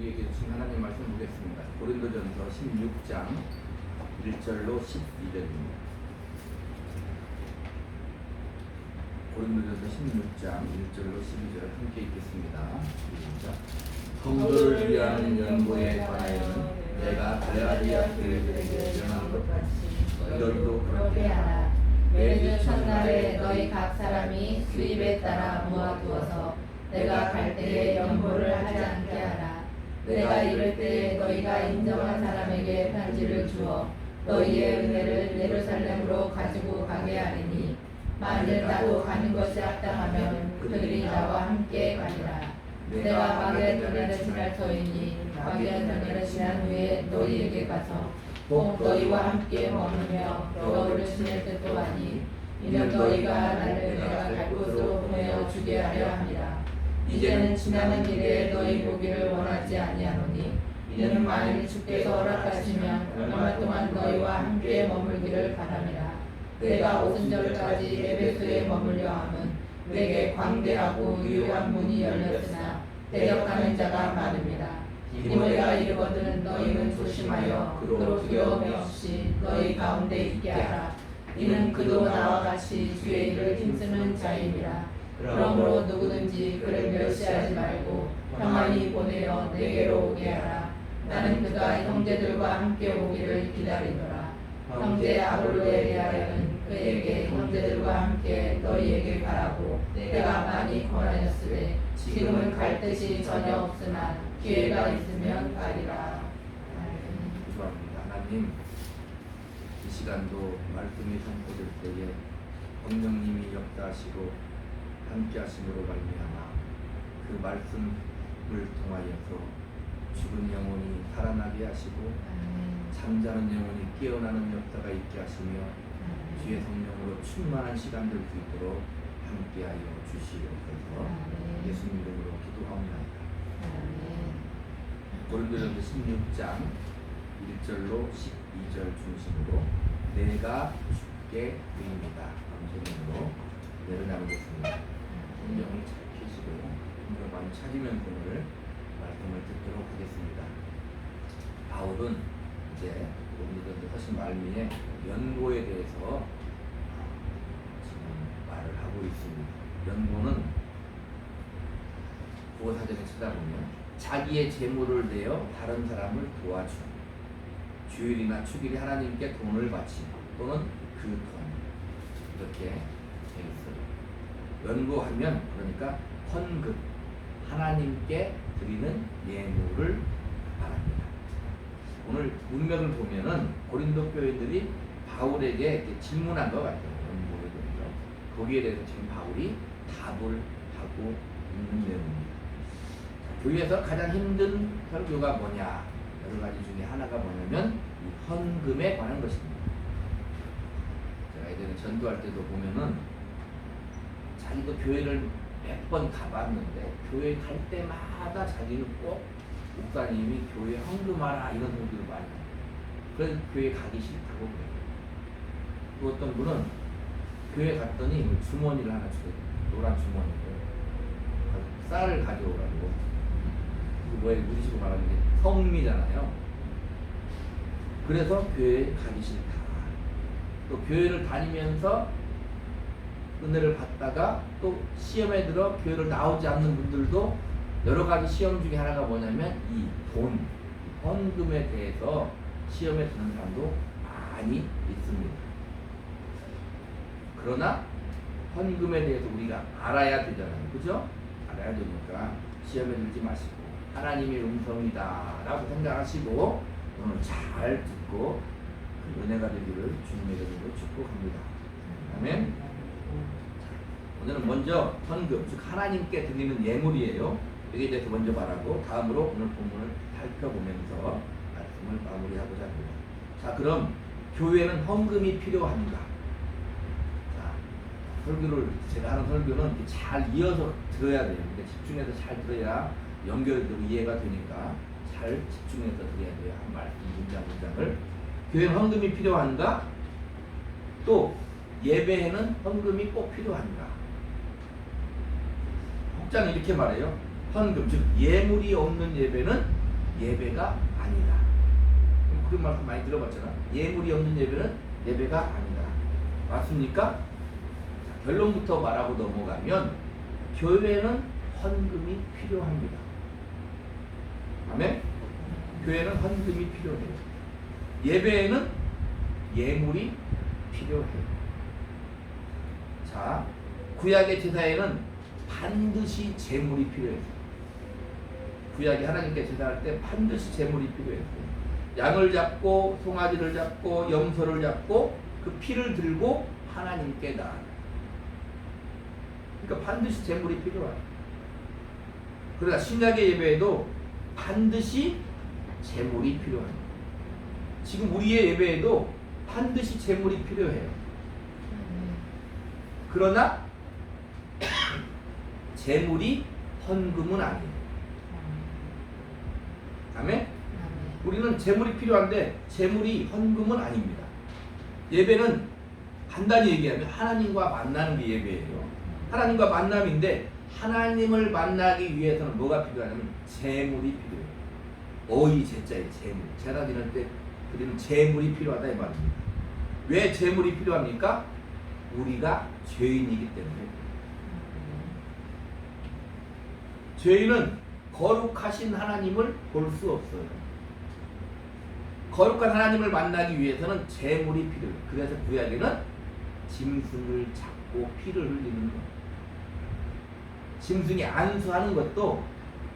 우리에게 주신 하나님 말씀 보겠습니다. 고린도전서 16장 1절로 12절입니다. 고린도전서 16장 1절로 12절 함께 읽겠습니다. 시작. 성도를 위한 연고에 관하여는 내가 갈라디아 교회들에게 전한 것 같이 너희도 그렇게 하라. 매주 첫날에 너희 각 사람이 수입에 따라 모아두어서 내가 갈 때에 연보를 하지 않게 하라. 내가 이럴 때에 너희가 인정한 사람에게 편지를 주어 너희의 은혜를 예루살렘으로 가지고 가게 하리니 만일 나도 가는 것이 합당하면 그들이 나와 함께 가리라. 내가 마게도냐를 지날 터이니 마게도냐를 지난 후에 너희에게 가서 꼭 너희와 함께 머무며 겨울을 지낼 때도 하니 이는 너희가 나를 내가 갈 곳으로 보내어 주게 하려 함이라. 이제는 지나는 길에 너희 보기를 원하지 아니하노니 이는 만일 주께서 허락하시면 얼마 동안 너희와 함께 머물기를 바람이라. 내가 오순절까지 에베소에 머물려 함은 내게 광대하고 유효한 문이 열렸으나 대적하는 자가 많음이라. 디모데가 이르거든 너희는 조심하여 그로 두려움이 없이 너희 가운데 있게 하라. 이는 그도 나와 같이 주의 일을 힘쓰는 자임이라. 그러므로 누구든지 그를 멸시하지 말고 평안히 보내어 내게로 오게 하라. 나는 그가 형제들과 함께 오기를 기다리노라. 형제 아볼로에 대하여는 그에게 형제들과 함께 너희에게 가라고 내가 많이 권하였으되 지금은 갈 뜻이 전혀 없으나 기회가 있으면 가리라. 기도합니다. 하나님, 이 시간도 말씀이 선포될 때에 성령님이 역사하시고 함께 하심으로 말미암아 그 말씀을 통하여서 죽은 영혼이 살아나게 하시고 잠자는 영혼이 깨어나는 역사가 있게 하시며 주의 성령으로 충만한 시간 될 수 있도록 함께하여 주시옵소서. 예수님 이름으로 기도합니다. 고린도전서 16장 1절로 12절 중심으로 내가 죽게 되입니다. 감독으로 내려나오겠습니다. 성경을 잘 펴시고 성경을 많이 찾으면서 오늘 말씀을 듣도록 하겠습니다. 바울은 이제 고린도전서 훨씬 말미에 연고에 대해서 지금 말을 하고 있습니다. 연고는 구어사전에 찾아보면 자기의 재물을 내어 다른 사람을 도와주는 주일이나 축일이 하나님께 돈을 바치는 또는 그 돈 이렇게 돼 있어요. 연고하면 그러니까 헌금 하나님께 드리는 예물을 말합니다. 오늘 문맥을 보면은 고린도 교회들이 바울에게 이렇게 질문한 것 같아요. 연고에 대해서 거기에 대해서 지금 바울이 답을 하고 있는 내용입니다. 교회에서 가장 힘든 설교가 뭐냐? 여러 가지 중에 하나가 뭐냐면 이 헌금에 관한 것입니다. 제가 예전에 전도할 때도 보면은 자기도 교회를 몇 번 가봤는데 교회 갈 때마다 자기는 꼭 목사님이 교회 헌금하라 이런 소리를 많이 해요. 그래서 교회 가기 싫다고 그래요. 또 어떤 분은 교회 갔더니 주머니를 하나 줘요. 노란 주머니를 쌀을 가져오라고. 뭐에 우리식으로 말하는 게 성미잖아요. 그래서 교회에 가기 싫다. 또 교회를 다니면서 은혜를 받다가 또 시험에 들어 교회를 나오지 않는 분들도 여러 가지 시험 중에 하나가 뭐냐면 이 돈, 헌금에 대해서 시험에 드는 사람도 많이 있습니다. 그러나 헌금에 대해서 우리가 알아야 되잖아요. 그죠? 알아야 되니까 시험에 들지 마시고 하나님의 음성이다 라고 생각하시고 오늘 잘 듣고 그 은혜가 되기를 주님의 이름으로 축복합니다. 아멘. 오늘은 먼저 헌금, 즉 하나님께 드리는 예물이에요. 여기에 대해서 먼저 말하고 다음으로 오늘 본문을 살펴보면서 말씀을 마무리하고자 합니다. 자, 그럼 교회는 헌금이 필요한가? 자, 설교를 제가 하는 설교는 이렇게 잘 이어서 들어야 돼요. 근데 집중해서 잘 들어야 연결되고 이해가 되니까 잘 집중해서 드려야 돼요. 한 말씀 문장을. 교회는 헌금이 필요한가? 또 예배에는 헌금이 꼭 필요한가? 혹자는 이렇게 말해요. 헌금, 즉 예물이 없는 예배는 예배가 아니다. 그런 말씀 많이 들어봤잖아. 예물이 없는 예배는 예배가 아니다. 맞습니까? 자, 결론부터 말하고 넘어가면 교회는 헌금이 필요합니다. 아멘? 교회는 헌금이 필요해요. 예배에는 예물이 필요해요. 자, 구약의 제사에는 반드시 제물이 필요했어요. 구약이 하나님께 제사할 때 반드시 제물이 필요했어요. 양을 잡고 송아지를 잡고 염소를 잡고 그 피를 들고 하나님께 나아가요. 그러니까 반드시 제물이 필요해요. 그러나 신약의 예배에도 반드시 제물이 필요합니다. 지금 우리의 예배에도 반드시 제물이 필요해요. 그러나 제물이 헌금은 아니에요. 아멘? 우리는 제물이 필요한데 제물이 헌금은 아닙니다. 예배는 간단히 얘기하면 하나님과 만나는 게 예배예요. 하나님과 만남인데 하나님을 만나기 위해서는 뭐가 필요하냐면 제물이 필요해요. 어이 제자의 제물. 제사 지낼 때 드리는 제물이 필요하다 이 말입니다. 왜 제물이 필요합니까? 우리가 죄인이기 때문에. 죄인은 거룩하신 하나님을 볼 수 없어요. 거룩한 하나님을 만나기 위해서는 제물이 필요해요. 그래서 구약에는 짐승을 잡고 피를 흘리는 것. 짐승이 안수하는 것도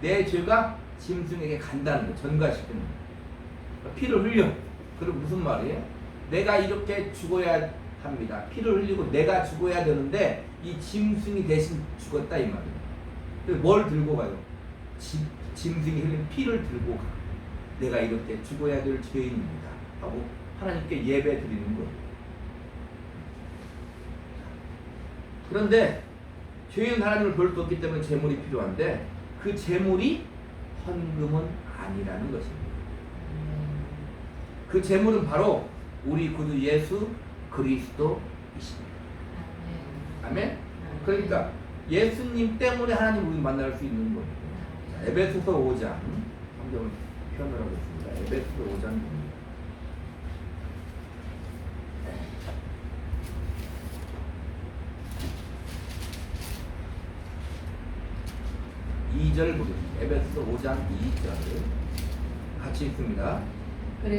내 죄가 짐승에게 간다는 거, 전가시키는 거. 피를 흘려. 그럼 무슨 말이에요? 내가 이렇게 죽어야 합니다. 피를 흘리고 내가 죽어야 되는데 이 짐승이 대신 죽었다 이 말이에요. 그래서 뭘 들고 가요? 짐승이 흘린 피를 들고 가. 내가 이렇게 죽어야 될 죄인입니다. 하고 하나님께 예배 드리는 거예요. 그런데 죄인 하나님을 볼 수 없기 때문에 제물이 필요한데 그 제물이 헌금은 아니라는 것입니다. 그 제물은 바로 우리 구주 예수 그리스도이십니다. 아멘? 그러니까 예수님 때문에 하나님 우리 만날 수 있는 거예요. 에베소서 5장 성경을 표현을 하고 있습니다. 에베소서 5장 2절 보겠습니다. 에베소서 5장 2절 같이 읽습니다.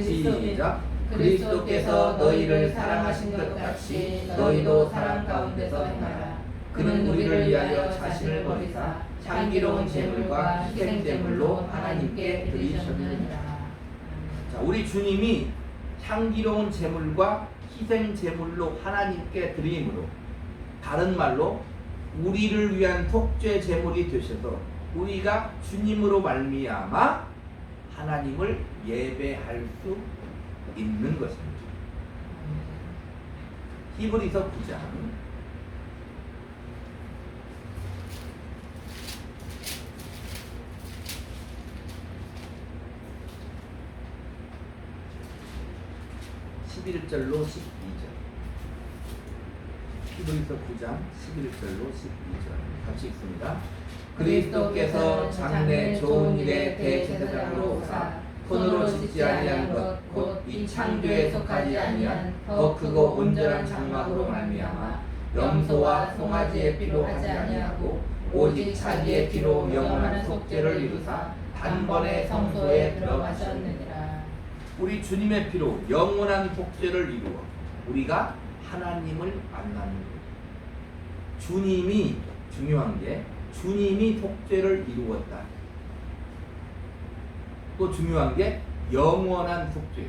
시작. 그리스도께서 너희를 사랑하신 것 같이 너희도 사랑 가운데서 행하라. 그는 우리를 위하여 자신을 버리사 향기로운 제물과 희생 제물로 하나님께 드리셨느니라. 자, 우리 주님이 향기로운 제물과 희생 제물로 하나님께 드림으로, 다른 말로 우리를 위한 속죄 제물이 되셔서 우리가 주님으로 말미암아 하나님을 예배할 수 있는 것입니다. 히브리서 9장 11절로 12절. 히브리서 9장 11절로 12절 같이 읽습니다. 그리스도께서 장래 좋은 일의 대제사장으로 오사 손으로 짓지 아니한 것 곧 이 창조에 속하지 아니한 더 크고 온전한 장막으로 말미암아 염소와 송아지의 피로 하지 아니하고 오직 자기의 피로 영원한 속죄를 이루사 단번에 성소에 들어가셨느니라. 우리 주님의 피로 영원한 속죄를 이루어 우리가 하나님을 만나는 거예요. 주님이 중요한 게 주님이 속죄를 이루었다. 또 중요한 게 영원한 속죄.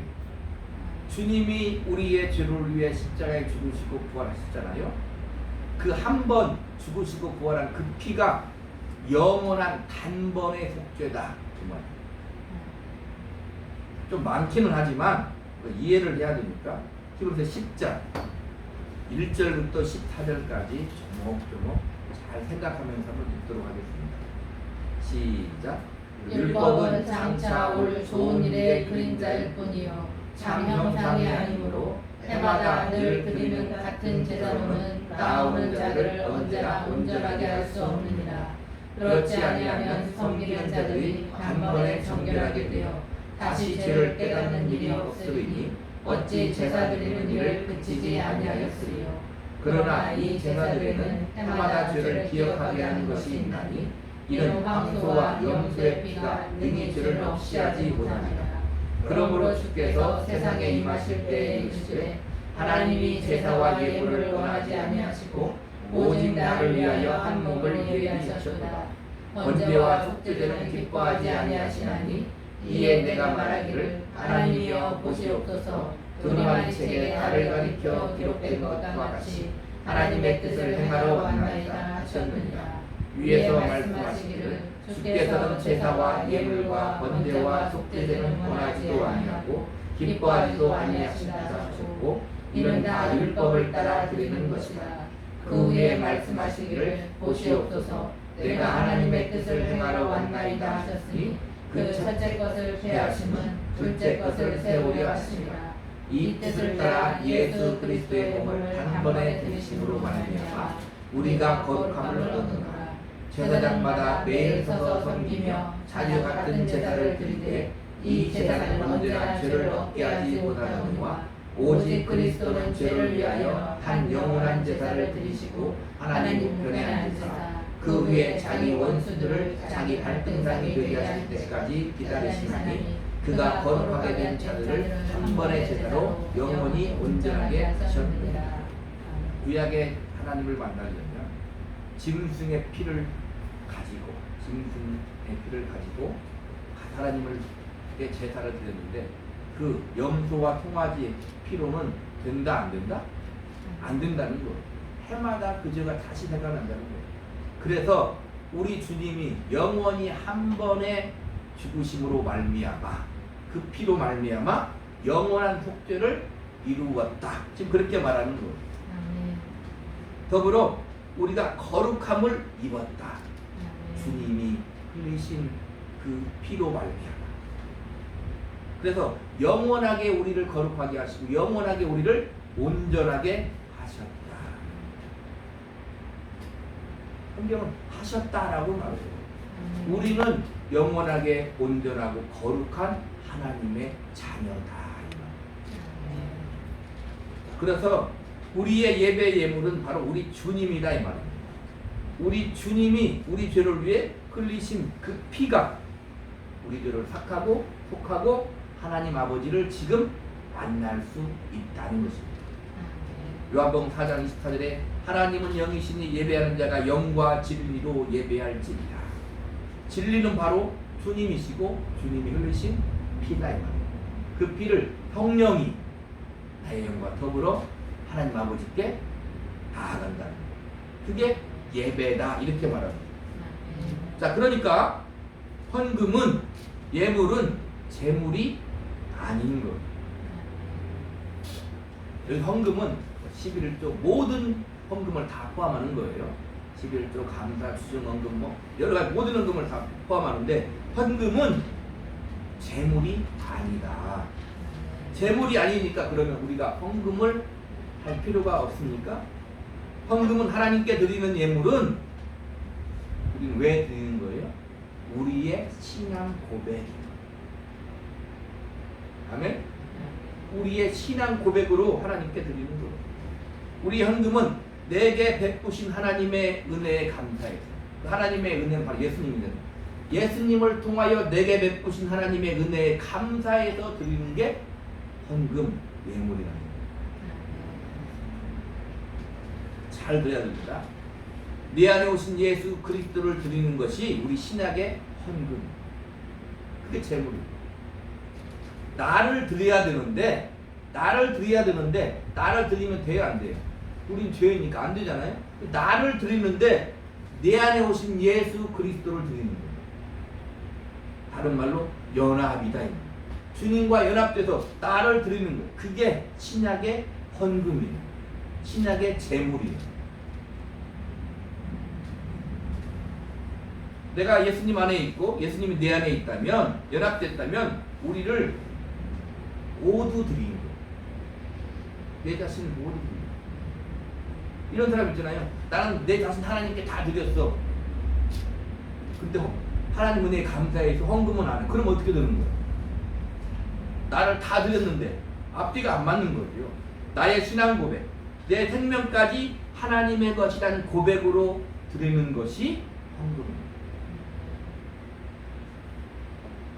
주님이 우리의 죄를 위해 십자가에 죽으시고 부활하셨잖아요. 그 한 번 죽으시고 부활한 그 피가 영원한 단번의 속죄다. 정말 좀 많기는 하지만 이해를 해야 되니까 히브리서 10장 1절부터 14절까지 조목조목 잘 생각하면서 한번 읽도록 하겠습니다. 시작. 율법은 장차 올 좋은 일의 그림자일 뿐이요 참 형상이 아니므로 해마다 늘 드리는 같은 제사로는 나오는 자를 언제나 온전하게 할 수 없느니라. 그렇지 아니하면 섬기는 자들이 단번에 정결하게 되어 다시 죄를 깨닫는 일이 없으리니 어찌 제사 드리는 일을 그치지 아니하였으리요. 그러나 이 제사들에는 해마다 죄를 기억하게 하는 것이 있나니 이는 황소와 염소의 피가 능히 죄를 없이 하지 못하니라. 그러므로 주께서 세상에 임하실 때에 이르시되 하나님이 제사와 예물을 원하지 아니하시고 오직 나를 위하여 한 몸을 예비하셨도다. 번제와 속죄제는 기뻐하지 아니하시나니 이에 내가 말하기를 하나님이여 보시옵소서. 두루마리 책에 달을 가리켜 기록된 것과 같이 하나님의 뜻을 행하러 왔나이다 하셨느니라. 위에서 말씀하시기를 주께서는 제사와 예물과 번제와 속죄제는 원하지도 아니하고 기뻐하지도 아니하신다 하셨고 이는 다 율법을 따라 드리는 것이다. 그 후에 말씀하시기를 보시옵소서. 내가 하나님의 뜻을 행하러 왔나이다 하셨으니 그 첫째 것을 폐하심은 둘째 것을 세우려 하심이라. 이 뜻을 따라 예수 그리스도의 몸을 단번에 드리심으로 말미암아 우리가 거룩함을 얻느니라. 제사장마다 매일 서서 섬기며 자주 같은 제사를 드리되 이 제사는 언제나 죄를 얻게 하지 못하느니와 오직 그리스도는 죄를 위하여 한 영원한 제사를 드리시고 하나님 우편에 앉으사 그 후에 자기 원수들을 자기 발등상이 되게 하실 때까지 기다리시나니 그가 거룩하게 된 자들을 한 번의 제사로 영원히 온전하게 하셨느니라. 구약의 하나님을 만나려면 짐승의 피를 가지고 하나님을 제사를 드렸는데 그 염소와 송아지 피로는 된다 안 된다? 안 된다는 거예요. 해마다 그 죄가 다시 생각난다는 거예요. 그래서 우리 주님이 영원히 한 번의 죽으심으로 말미암아 그 피로 말미암아 영원한 속죄를 이루었다. 지금 그렇게 말하는 거예요. 더불어 우리가 거룩함을 입었다. 주님이 흘리신 그 피로 말미암아. 그래서 영원하게 우리를 거룩하게 하시고 영원하게 우리를 온전하게 하셨다. 성경은 하셨다라고 말해요. 우리는 영원하게 온전하고 거룩한 하나님의 자녀다. 그래서 우리의 예배 예물은 바로 우리 주님이다 이 말입니다. 우리 주님이 우리 죄를 위해 흘리신 그 피가 우리 죄를 속하고 하나님 아버지를 지금 만날 수 있다는 것입니다. 요한복음 4장 24절에 하나님은 영이시니 예배하는 자가 영과 진리로 예배할지니라. 진리는 바로 주님이시고 주님이 흘리신 피다 이 말이에요. 그 피를 성령이 나의 영과 더불어 하나님 아버지께 나아간다는 거예요. 그게 예배다 이렇게 말합니다. 자, 그러니까 헌금은 예물은 재물이 아닌 것. 여기 헌금은 11조 모든 헌금을 다 포함하는 거예요. 11조 감사 추정 헌금 뭐 여러 가지 모든 헌금을 다 포함하는데 헌금은 재물이 아니다. 재물이 아니니까 그러면 우리가 헌금을 할 필요가 없습니까? 헌금은 하나님께 드리는 예물은 우리는 왜 드리는 거예요? 우리의 신앙 고백이에요. 아멘? 우리의 신앙 고백으로 하나님께 드리는 거예요. 우리 헌금은 내게 베푸신 하나님의 은혜에 감사해서 하나님의 은혜는 바로 예수님이잖아요. 예수님을 통하여 내게 베푸신 하나님의 은혜에 감사해서 드리는 게 헌금 예물이라는 거예요. 잘 들어야 됩니다. 내 안에 오신 예수 그리스도를 드리는 것이 우리 신약의 헌금. 그게 재물이에요. 나를 드려야 되는데 나를 드리면 돼요 안 돼요? 우린 죄이니까 안 되잖아요. 나를 드리는데 내 안에 오신 예수 그리스도를 드리는 거예요. 다른 말로 연합이다. 주님과 연합돼서 나를 드리는 거예요. 그게 신약의 헌금이에요. 신약의 재물이에요. 내가 예수님 안에 있고 예수님이 내 안에 있다면 연합됐다면 우리를 모두 드리는 거예요. 내 자신을 모두 드리는 거예요. 이런 사람 있잖아요. 나는 내 자신 하나님께 다 드렸어. 근데 하나님 은혜에 감사해서 헌금은 안 해. 그럼 어떻게 되는 거야? 나를 다 드렸는데 앞뒤가 안 맞는 거죠. 나의 신앙 고백, 내 생명까지 하나님의 것이라는 고백으로 드리는 것이 헌금입니다.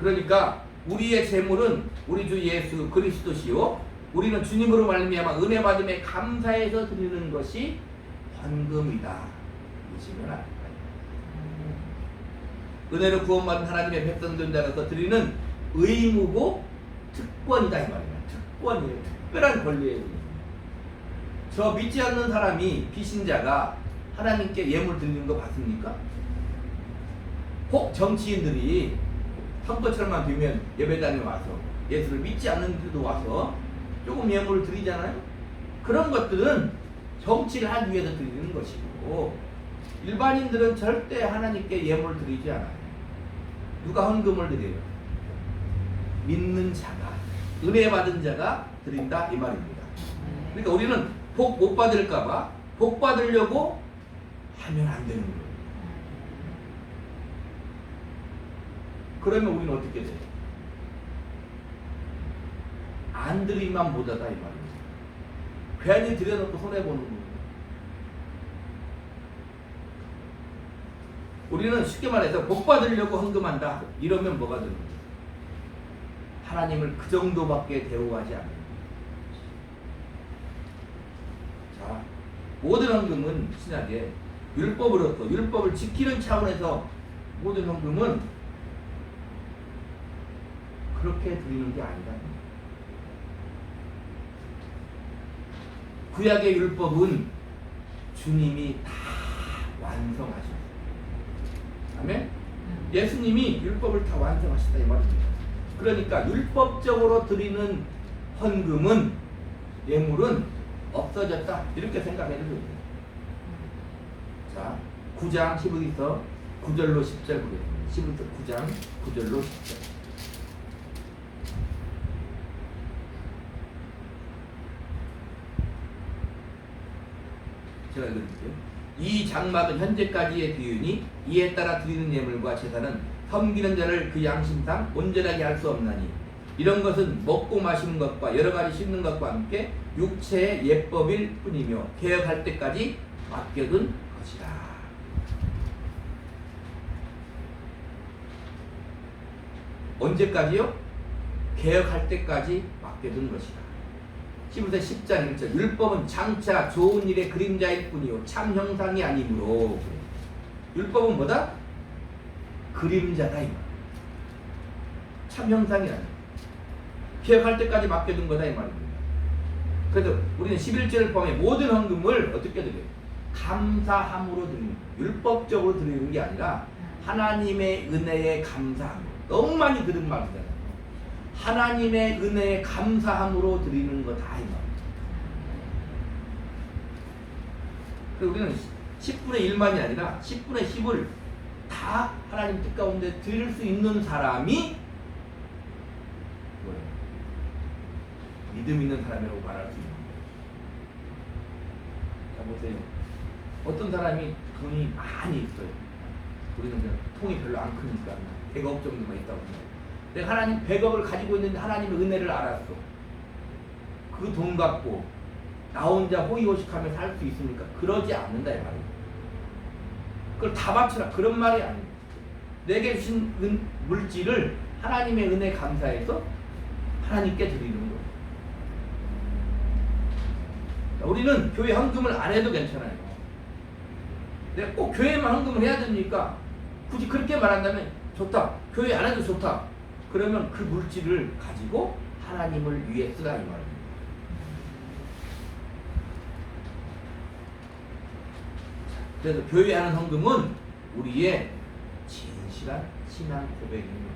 그러니까 우리의 재물은 우리 주 예수 그리스도시요, 우리는 주님으로 말미암아 은혜 받음에 감사해서 드리는 것이 헌금이다. 잊으면 안 돼요. 은혜로 구원받은 하나님의 백성들자로서 드리는 의무고 특권이다 이 말이에요. 특권이에요. 특별한 권리예요. 저 믿지 않는 사람이 비신자가 하나님께 예물 드리는 거 봤습니까? 혹 정치인들이 선거철만 되면 예배당에 와서 예수를 믿지 않는 분들도 와서 조금 예물을 드리잖아요. 그런 것들은 정치를 하기 위해서 드리는 것이고, 일반인들은 절대 하나님께 예물 드리지 않아요. 누가 헌금을 드려요? 믿는 자가, 은혜 받은 자가 드린다 이 말입니다. 그러니까 우리는 복 못 받을까봐 복 받으려고 하면 안 되는 거예요. 그러면 우리는 어떻게 돼요? 안 드리만 못하다 이 말입니다. 괜히 들여놓고 손해보는 거예요. 우리는 쉽게 말해서 복 받으려고 헌금한다 이러면 뭐가 되는 거예요? 하나님을 그 정도밖에 대우하지 않는 거예요. 자, 모든 헌금은 신약에 율법으로서 율법을 지키는 차원에서 모든 헌금은 그렇게 드리는 게 아니다. 구약의 율법은 주님이 다 완성하셨어요. 아멘? 예수님이 율법을 다 완성하셨다 이 말입니다. 그러니까 율법적으로 드리는 헌금은, 예물은 없어졌다 이렇게 생각해도 됩니다. 자, 9장 11에서 9절로 10절 보겠습니다. 11에서 9장 9절로 10절. 제가 읽어드릴게요. 이 장막은 현재까지의 비유니 이에 따라 드리는 예물과 제사는 섬기는 자를 그 양심상 온전하게 할 수 없나니, 이런 것은 먹고 마시는 것과 여러 가지 씹는 것과 함께 육체의 예법일 뿐이며 개혁할 때까지 맡겨둔 것이다. 언제까지요? 개혁할 때까지 맡겨둔 것이다. 11세 10장 1절. 율법은 장차 좋은 일의 그림자일 뿐이요 참 형상이 아니므로. 율법은 뭐다? 그림자다 이 말. 참 형상이 아니야. 개혁할 때까지 맡겨둔 거다 이 말입니다. 그래서 우리는 11절을 포함해 모든 헌금을 어떻게 드려요? 감사함으로 드리는 거예요. 율법적으로 드리는 게 아니라 하나님의 은혜에 감사함으로. 너무 많이 들은 말이잖아요. 하나님의 은혜에 감사함으로 드리는 거다 이 말입니다. 그래서 우리는 10분의 1만이 아니라 10분의 10을 다 하나님 뜻 가운데 드릴 수 있는 사람이 뭐예요? 믿음 있는 사람이라고 말할 수 있는 거예요. 자 보세요. 어떤 사람이 돈이 많이 있어요. 우리는 그냥 통이 별로 안 크니까 100억 정도만 있다고 생각해요. 내가 하나님 100억을 가지고 있는데 하나님의 은혜를 알았어. 그 돈 갖고 나 혼자 호의호식하며 살 수 있습니까? 그러지 않는다 이 말이에요. 그걸 다 바치라 그런 말이 아니에요. 내게 주신 물질을 하나님의 은혜 감사해서 하나님께 드리는 거예요. 우리는 교회 헌금을 안 해도 괜찮아요. 내가 꼭 교회만 헌금을 해야 됩니까? 굳이 그렇게 말한다면 좋다. 교회 안 해도 좋다. 그러면 그 물질을 가지고 하나님을 위해 쓰라 이 말입니다. 그래서 교회에 하는 헌금은 우리의 진실한 신앙 고백입니다.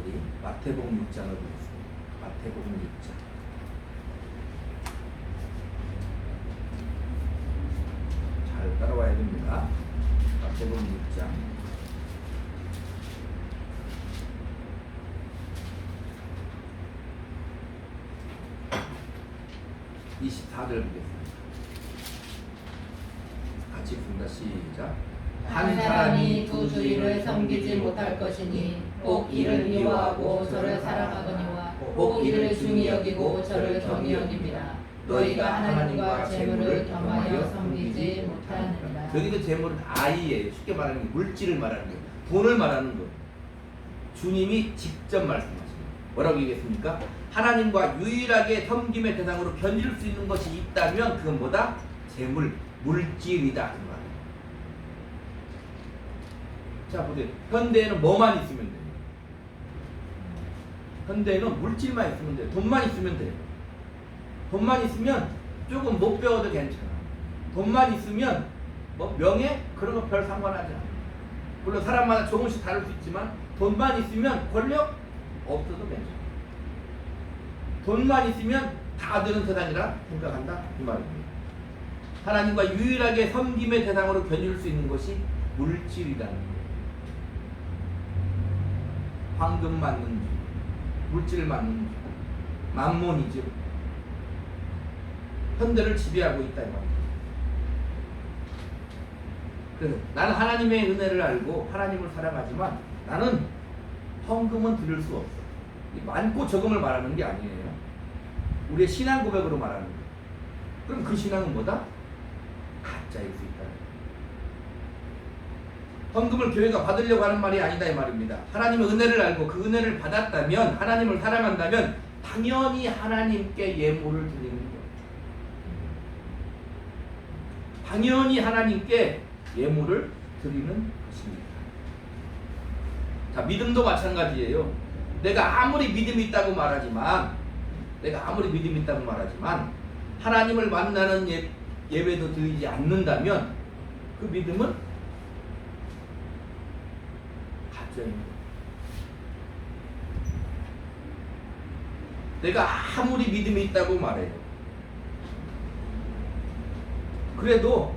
우리 마태복음 6장을 보겠습니다. 마태복음 6장. 잘 따라와야 됩니다. 마태복음 6장. 24절 보겠습니다. 같이 읽습니다. 시작. 한 사람이 두 주인을 섬기지 못할 것이니 꼭 이를 미워하고 저를 사랑하거니와 꼭 이를 중히 여기고 저를 경히 여깁니다. 너희가 하나님과 재물을 겸하여 섬기지 못하느니라. 여기도 재물은 아이예요. 쉽게 말하는 게 물질을 말하는 거예요. 돈을 말하는 거예요. 주님이 직접 말씀하십니다. 뭐라고 얘기했습니까? 하나님과 유일하게 섬김의 대상으로 견줄 수 있는 것이 있다면 그건 뭐다? 재물, 물질이다. 그 말이에요. 자 보세요. 현대에는 뭐만 있으면 돼요? 현대에는 물질만 있으면 돼요. 돈만 있으면 돼요. 돈만 있으면 조금 못 배워도 괜찮아. 돈만 있으면 뭐 명예? 그런 거 별 상관하지 않아. 물론 사람마다 조금씩 다를 수 있지만 돈만 있으면 권력? 없어도 괜찮아. 돈만 있으면 다 되는 세상이라 생각한다. 이 말입니다. 하나님과 유일하게 섬김의 대상으로 견줄 수 있는 것이 물질이라는 거예요. 황금 맞는 줄, 물질 맞는 줄, 만몬이죠. 현대를 지배하고 있다 이 말입니다. 그래서 나는 하나님의 은혜를 알고 하나님을 사랑하지만 나는 헌금은 드릴 수 없어. 많고 적음을 말하는 게 아니에요. 우리의 신앙 고백으로 말하는 거예요. 그럼 그 신앙은 뭐다? 가짜일 수 있다. 헌금을 교회가 받으려고 하는 말이 아니다 이 말입니다. 하나님의 은혜를 알고 그 은혜를 받았다면, 하나님을 사랑한다면 당연히 하나님께 예물을 드리는 거예요. 당연히 하나님께 예물을 드리는 것입니다. 자, 믿음도 마찬가지예요. 내가 아무리 믿음이 있다고 말하지만 하나님을 만나는 예배도 드리지 않는다면 그 믿음은 가짜입니다. 내가 아무리 믿음이 있다고 말해요. 그래도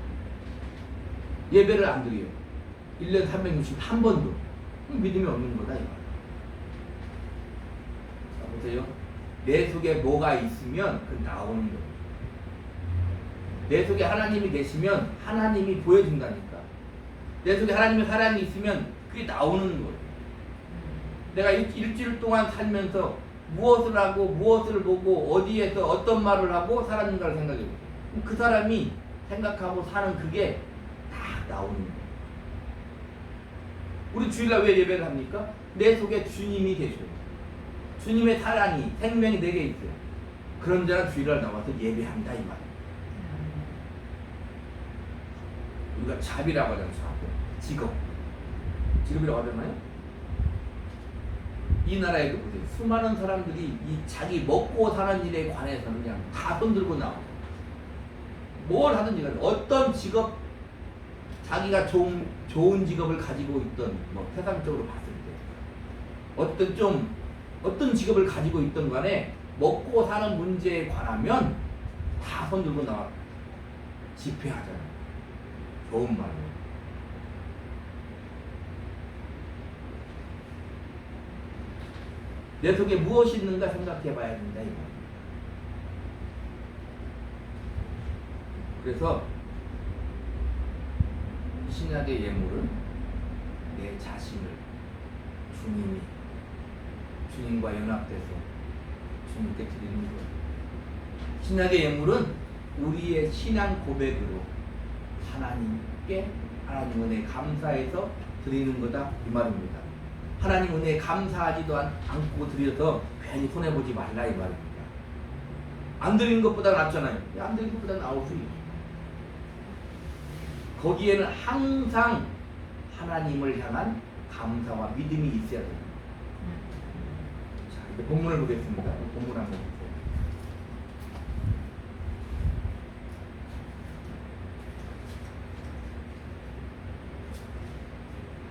예배를 안 드려요. 1년 361번도. 믿음이 없는 거다 이 말. 자, 보세요. 내 속에 뭐가 있으면 그 나오는 거예요. 내 속에 하나님이 계시면 하나님이 보여준다니까. 내 속에 하나님의 사랑이 있으면 그게 나오는 거예요. 내가 일주일 동안 살면서 무엇을 하고 무엇을 보고 어디에서 어떤 말을 하고 살았는가를 생각해 보세요. 그 사람이 생각하고 사는 그게 다 나오는 거예요. 우리 주일날 왜 예배를 합니까? 내 속에 주님이 계셔요. 주님의 사랑이, 생명이 내게 있어요. 그런 자는 주일날 나와서 예배한다 이 말이에요. 우리가 잡이라고 하잖아요. 직업이라고 하잖아요. 이 나라에도 보세요. 수많은 사람들이 이 자기 먹고 사는 일에 관해서는 그냥 다 손들고 나와요. 뭘 하든지 간에 어떤 직업, 자기가 좋은 직업을 가지고 있던, 뭐 세상적으로 봤을 때 어떤 직업을 가지고 있던 간에 먹고 사는 문제에 관하면 다 손들고 나와 집회하잖아요. 좋은 말로. 내 속에 무엇이 있는가 생각해 봐야 된다. 이거. 그래서 신약의 예물은 내 자신을 주님과 연합돼서 주님께 드리는 거예요. 신약의 예물은 우리의 신앙 고백으로 하나님께 하나님 은혜에 감사해서 드리는 거다 이 말입니다. 하나님 은혜에 감사하지도 않고 드려서 괜히 손해보지 말라 이 말입니다. 안 드리는 것보다 낫잖아요. 안 드리는 것보다 나오지. 거기에는 항상 하나님을 향한 감사와 믿음이 있어야 됩니다. 자, 이제 본문을 보겠습니다. 본문 한번 보세요.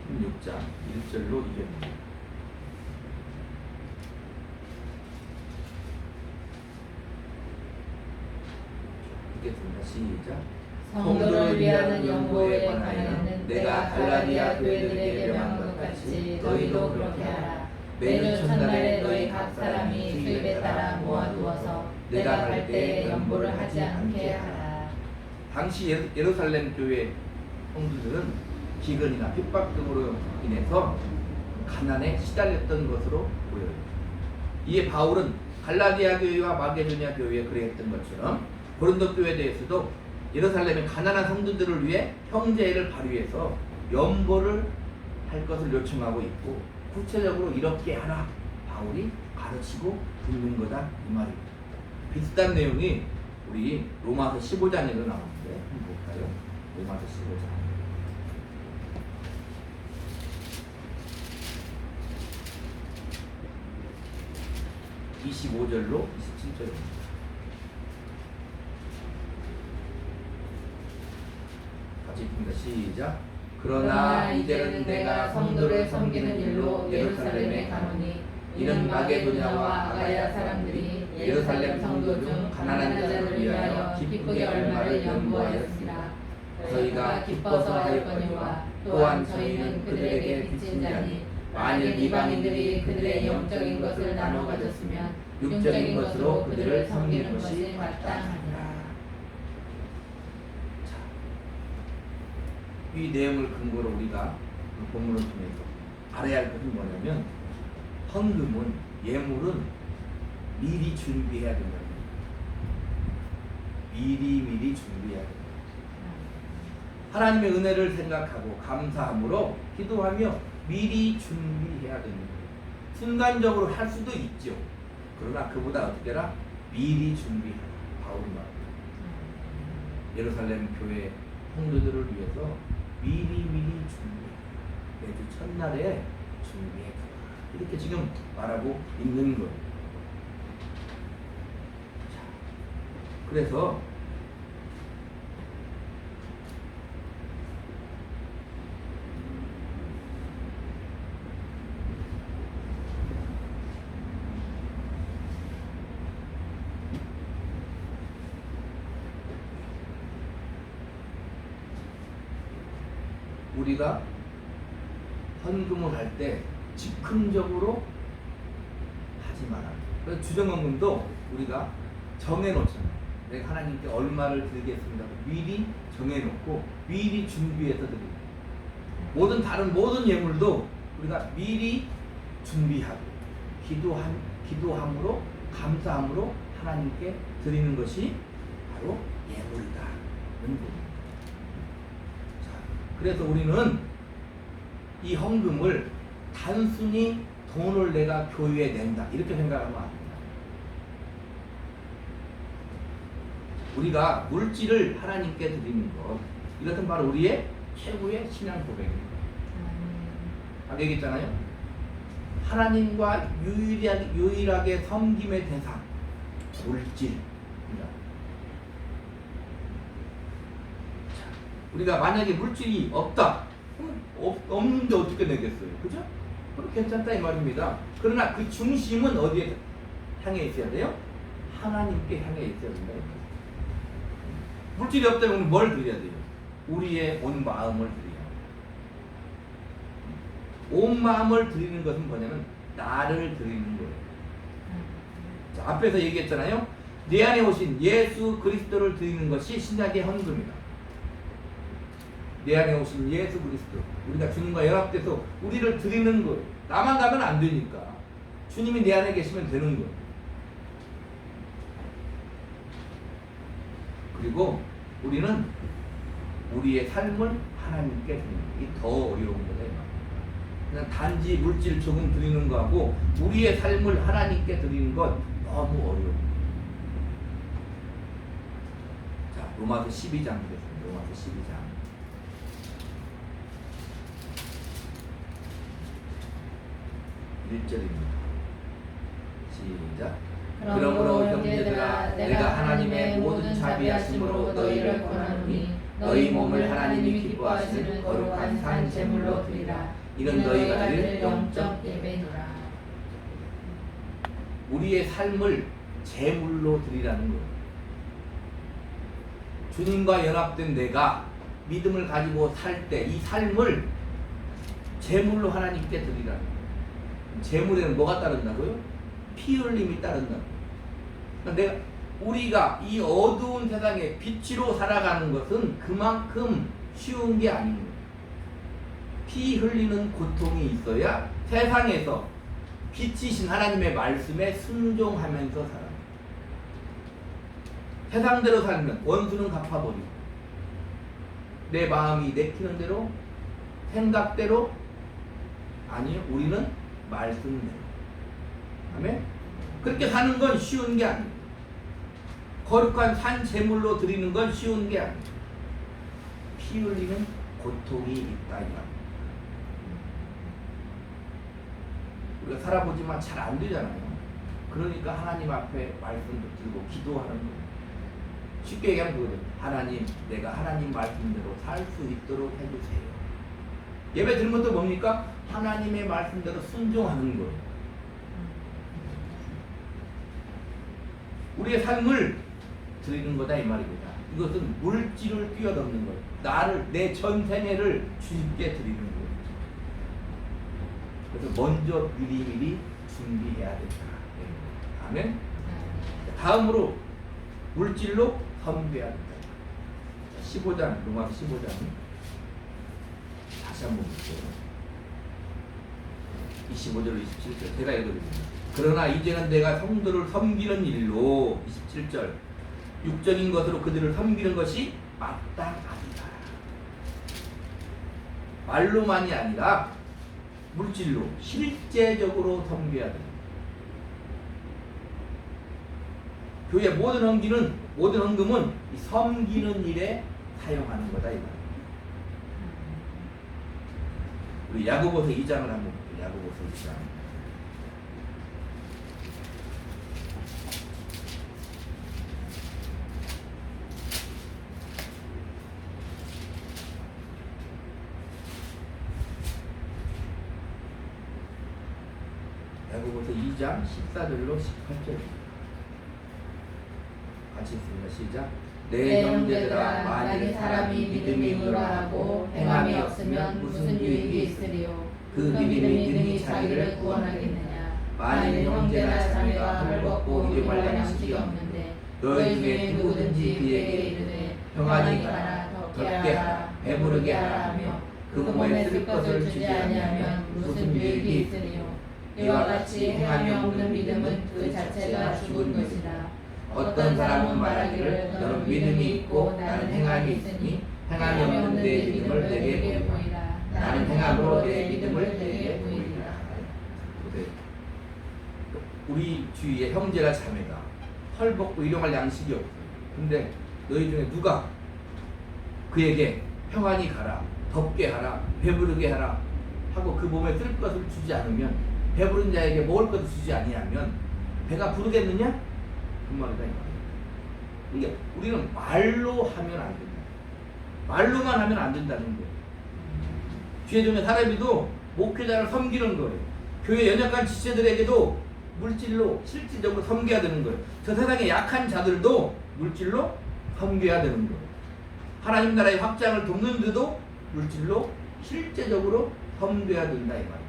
16장 1절로 2절입니다. 읽겠습니다. 시작. 성도를 위하는 연고에 관하여는 내가 갈라디아 교회들에게 명한 것 같이 너희도 그렇게 하라. 매주 첫날에 너희 각 사람이 수입에 따라 모아두어서 내가 갈 때에 연보를 하지 않게 하라. 당시 예루살렘 교회 성도들은 기근이나 핍박 등으로 인해서 가난에 시달렸던 것으로 보여요. 이에 바울은 갈라디아 교회와 마게도니아 교회에 그랬던 것처럼 고린도 교회에 대해서도 예루살렘의 가난한 성도들을 위해 형제를 발휘해서 연보를 할 것을 요청하고 있고, 구체적으로 이렇게 하라 바울이 가르치고 있는 거다 이 말입니다. 비슷한 내용이 우리 로마서 15장에도 나오는데 한번 볼까요? 로마서 15장 25절로 27절입니다. 같이 읽습니다. 시작. 그러나 이제는 내가 성도를 섬기는 일로 예루살렘에 가노니 이는 마게도냐와 아가야 사람들이 예루살렘 성도 중 가난한 자들을 위하여 기쁘게 얼마를 연구하였습니다. 저희가 기뻐서 하였거니와 또한 저희는 그들에게 빚진 자니 만일 이방인들이 그들의 영적인 것을 나눠 가졌으면 육적인 것으로 그들을 섬기는 것이 마땅하니라. 이 내용을 근거로 우리가 본문을 통해서 알아야 할 것은 뭐냐면, 헌금은, 예물은 미리 준비해야 된다는 거예요. 미리 준비해야 된다. 하나님의 은혜를 생각하고 감사함으로 기도하며 미리 준비해야 되는 거예요. 순간적으로 할 수도 있죠. 그러나 그보다 어떻게 해라? 미리 준비해라. 바울이 말합니다. 예루살렘 교회 성도들을 위해서 미리 준비해. 매주 첫날에 준비해. 이렇게 지금 말하고 있는 거예요. 자, 그래서 우리가 헌금을 할 때 즉흥적으로 하지 마라. 그래서 주정헌금도 우리가 정해놓잖아요. 내가 하나님께 얼마를 드리겠습니다. 미리 정해놓고 미리 준비해서 드리고, 다른 모든 예물도 우리가 미리 준비하고 기도함으로 감사함으로 하나님께 드리는 것이 바로 예물이다. 그래서 우리는 이 헌금을 단순히 돈을 내가 교회에 낸다 이렇게 생각하면 안 된다. 우리가 물질을 하나님께 드리는 것, 이것은 바로 우리의 최고의 신앙 고백입니다. 아까 얘기했잖아요. 하나님과 유일하게 섬김의 대상, 물질입니다. 우리가 만약에 물질이 없다, 없는데 어떻게 내겠어요? 그죠? 그럼 괜찮다 이 말입니다. 그러나 그 중심은 어디에 향해 있어야 돼요? 하나님께 향해 있어야 된다. 물질이 없다면 뭘 드려야 돼요? 우리의 온 마음을 드려야 돼요. 온 마음을 드리는 것은 뭐냐면 나를 드리는 거예요. 자, 앞에서 얘기했잖아요. 내 안에 오신 예수 그리스도를 드리는 것이 신약의 헌금이다. 내 안에 오신 예수 그리스도, 우리가 주님과 연합돼서 우리를 드리는 거예요. 나만 가면 안 되니까 주님이 내 안에 계시면 되는 거예요. 그리고 우리는 우리의 삶을 하나님께 드리는 거예요. 이게 더 어려운 거예요. 그냥 단지 물질 조금 드리는 거하고 우리의 삶을 하나님께 드리는 건 너무 어려워요. 자, 로마서 12장 보겠습니다. 로마서 12장 1절입니다. 시작. 그러므로 형제들아, 내가 하나님의 모든 자비하심으로 너희를 권하노니 너희 몸을 하나님이 기뻐하시는 거룩한 산 제물로 드리라. 이는 너희가 드릴 영적 예배니라. 우리의 삶을 제물로 드리라는 거예요. 주님과 연합된 내가 믿음을 가지고 살 때 이 삶을 제물로 하나님께 드리라는 거예요. 제물에는 뭐가 따른다고요? 피 흘림이 따른다고요. 그러니까 우리가 이 어두운 세상에 빛으로 살아가는 것은 그만큼 쉬운 게 아닌 거예요. 피 흘리는 고통이 있어야 세상에서 빛이신 하나님의 말씀에 순종하면서 살아요. 세상대로 살면 원수는 갚아버리고 내 마음이 내키는 대로 생각대로 아니요 우리는 말씀대로. 아멘. 그렇게 사는 건 쉬운 게 아니에요. 거룩한 산 제물로 드리는 건 쉬운 게 아니에요. 피 흘리는 고통이 있다 이 말이에요. 우리가 살아보지만 잘 안 되잖아요. 그러니까 하나님 앞에 말씀도 들고 기도하는 거예요. 쉽게 얘기하면 그거죠. 하나님, 내가 하나님 말씀대로 살 수 있도록 해주세요. 예배 드는 것도 뭡니까? 하나님의 말씀대로 순종하는 거예요. 우리의 삶을 드리는 거다 이 말입니다. 이것은 물질을 뛰어넘는 거예요. 나를, 내 전생애를 주님께 드리는 거예요. 그래서 먼저 미리미리 준비해야 된다. 아멘. 다음으로 물질로 섬겨야 된다. 15장, 로마서 15장 다시 한번 볼게요. 25절, 27절 제가 읽어드립니다. 그러나 이제는 내가 성도를 섬기는 일로 27절 육적인 것으로 그들을 섬기는 것이 마땅하리라. 말로만이 아니라 물질로 실제적으로 섬겨야 됩니다. 교회 모든 헌금은 이 섬기는 일에 사용하는 거다 이 말이에요. 우리 야고보서 2장을 한번 볼게요. 야고보서 2장. 야고보서 2장 14절로 18절입니다. 같이 읽습니다. 시작. 내 형제들아 만일 사람이 믿음이 의로하고 행함이 없으면 무슨 유익이 있으리요. 그 믿음이 자기를 구원하겠느냐. 만일 형제나 자매가 헐벗고 일용할 양식이 없는데 너희 중에 누구든지 그에게 이르되 평안히 가라 덥게 하라 배부르게 하라 하며 그 몸에 쓸 것을 주지 아니하면 무슨 유익이 있으리요. 이와 같이 행함이 없는 믿음은 그 자체가 죽은 것이라. 어떤 사람은 말하기를 너는 믿음이 있고 나는 행함이 있으니 행함이 없는 내 믿음을 내게 보이라. 나는 행함으로 내 믿음을 내게 보이리라. 우리 주위에 형제나 자매가 헐벗고 일용할 양식이 없어요. 근데 너희 중에 누가 그에게 평안히 가라, 덥게 하라, 배부르게 하라 하고 그 몸에 쓸 것을 주지 않으면, 배부른 자에게 먹을 것을 주지 아니하면 배가 부르겠느냐? 그 말이다 이 말이에요. 이게 우리는 말로 하면 안 된다. 말로만 하면 안 된다는 거예요. 주의 종의 사람이도 목회자를 섬기는 거예요. 교회 연약한 지체들에게도 물질로 실질적으로 섬겨야 되는 거예요. 저 세상에 약한 자들도 물질로 섬겨야 되는 거예요. 하나님 나라의 확장을 돕는데도 물질로 실제적으로 섬겨야 된다 이 말이에요.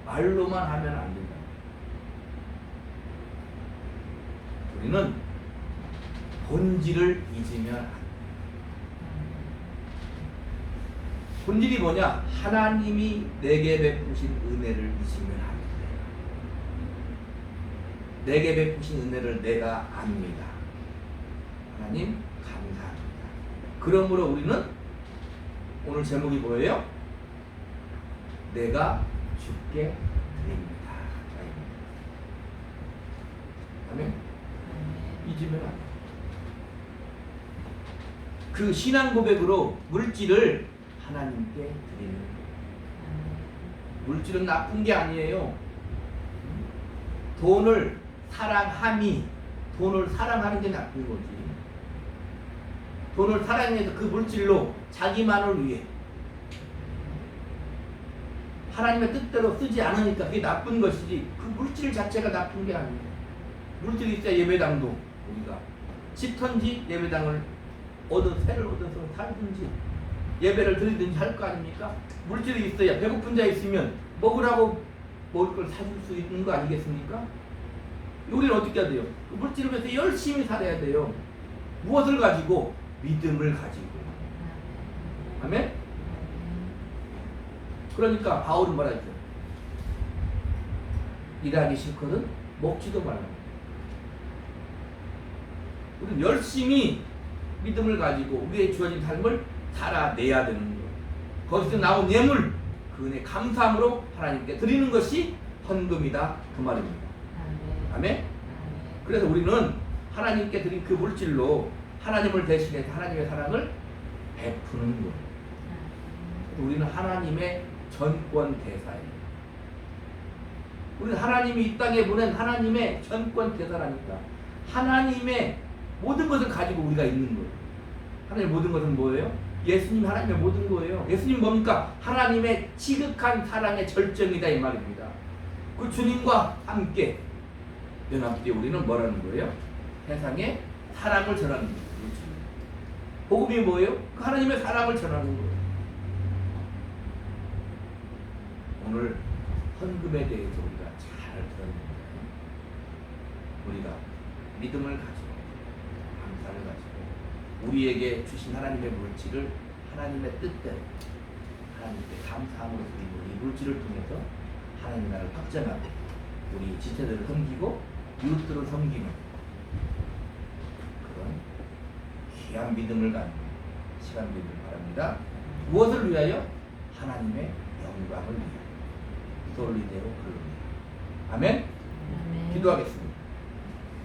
말로만 하면 안 된다. 우리는 본질을 잊으면 안 돼. 본질이 뭐냐? 하나님이 내게 베푸신 은혜를 잊으면 안 돼. 내게 베푸신 은혜를 내가 압니다. 하나님 감사합니다. 그러므로 우리는 오늘 제목이 뭐예요? 내가 주께 드립니다. 아멘. 잊으면 안 돼. 그 신앙 고백으로 물질을 하나님께 드리는 거예요. 물질은 나쁜 게 아니에요. 돈을 사랑하는 게 나쁜 거지. 돈을 사랑해서 그 물질로 자기만을 위해 하나님의 뜻대로 쓰지 않으니까 그게 나쁜 것이지, 그 물질 자체가 나쁜 게 아니에요. 물질이 있어야 예배당도 우리가 집턴지 예배당을 새를 얻어서 살든지 예배를 드리든지 할 거 아닙니까? 물질이 있어야, 배고픈 자 있으면 먹으라고 먹을 걸 사줄 수 있는 거 아니겠습니까? 우리는 어떻게 해야 돼요? 그 물질을 위해서 열심히 살아야 돼요. 무엇을 가지고? 믿음을 가지고. 아멘? 그러니까 바울은 뭐라 했죠? 일하기 싫거든 먹지도 말라. 우리는 열심히 믿음을 가지고 우리의 주어진 삶을 살아내야 되는 거예요. 거기서 나온 예물, 그 은혜 감사함으로 하나님께 드리는 것이 헌금이다 그 말입니다. 아멘? 그래서 우리는 하나님께 드린 그 물질로 하나님을 대신해서 하나님의 사랑을 베푸는 거예요. 우리는 하나님의 전권 대사예요. 우리는 하나님이 이 땅에 보낸 하나님의 전권 대사라니까. 하나님의 모든 것을 가지고 우리가 있는 거예요. 하나님의 모든 것은 뭐예요? 예수님 하나님의 모든 거예요. 예수님 뭡니까? 하나님의 지극한 사랑의 절정이다 이 말입니다. 그 주님과 함께 연합되어 우리는 뭐라는 거예요? 세상에 사랑을 전하는 거예요. 복음이 뭐예요? 그 하나님의 사랑을 전하는 거예요. 오늘 헌금에 대해서 우리가 잘 들었는데 우리가 믿음을 가지고 감사를 가지고 우리에게 주신 하나님의 물질을 하나님의 뜻대로 하나님께 감사함으로 드리고 이 물질을 통해서 하나님 나라를 확장하고 우리 지체들을 섬기고 이웃들을 섬기는 그런 귀한 믿음을 갖는 시간 되길 바랍니다. 무엇을 위하여? 하나님의 영광을 위하여. 돌리대로 그럽니다. 아멘. 아멘. 기도하겠습니다.